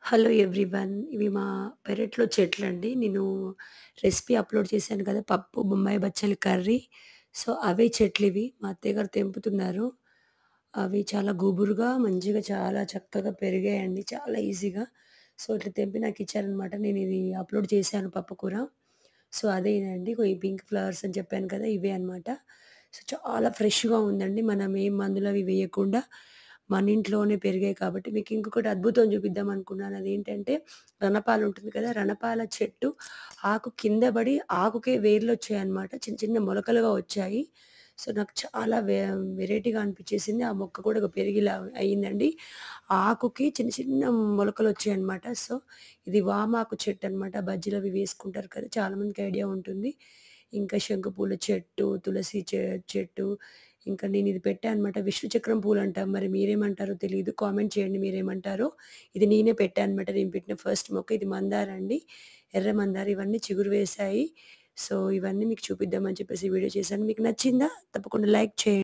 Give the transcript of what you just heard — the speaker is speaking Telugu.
Hello everyone. ఇవి మా పెరట్లో చెట్లండి. నేను రెసిపీ అప్‌లోడ్ చేశాను కదా! పప్పు, బొంబాయి బచ్చలి కర్రీ. సో, అవే చెట్లివి. మా అత్తయ్య గారు తెంపుతున్నారు. అవి చాలా గుబురుగా, మంచిగా చాలా చక్కగా పెరిగాయండి. చాలా ఈజీగా. సో, ఇట్లా తెంపి నాకిచ్చారనమాట. నేనిది అప్‌లోడ్ చేశాను పప్పు కూర. సో, అదేనండి. ఈ పింక్ ఫ్లవర్స్ అని చెప్పాను కదా! ఇవే అనమాట. సో, చాలా ఫ్రెష్‌గా ఉందండి. మనం ఏం మందులవి వేయకుండా మన ఇంట్లోనే పెరిగాయి కాబట్టి మీకు ఇంకొకటి అద్భుతం చూపిద్దాం అనుకున్నాను. అదేంటంటే రణపాల ఉంటుంది కదా! రణపాల చెట్టు ఆకు కింద పడి ఆకుకే వేర్లొచ్చాయన్నమాట. చిన్న చిన్న మొలకలుగా వచ్చాయి. సో, నాకు చాలా వెరైటీగా అనిపించేసింది. ఆ మొక్క కూడా పెరిగిలా అయిందండి. ఆకుకి చిన్న చిన్న మొలకలొచ్చాయన్నమాట. సో, ఇది వామాకు చెట్టన్నమాట. బజ్జీలవి వేసుకుంటారు కదా! చాలా మందికి ఐడియా ఉంటుంది. ఇంకా శంకుపూల చెట్టు, తులసి చెట్టు, ఇంకా నేనిది పెట్టా అనమాట. విష్ణు చక్రం పూలంటాం. మరి మీరేమంటారో తెలీదు. కామెంట్ చేయండి మీరేమంటారో. ఇది నేనే పెట్టా అనమాట. నేను పెట్టిన ఫస్ట్ మొక్క. ఇది మందార అండి. ఎర్ర మందార. ఇవన్నీ చిగురు వేశాయి. సో, ఇవన్నీ మీకు చూపిద్దామని చెప్పేసి వీడియో చేశాను. మీకు నచ్చిందా? తప్పకుండా లైక్ చేయండి.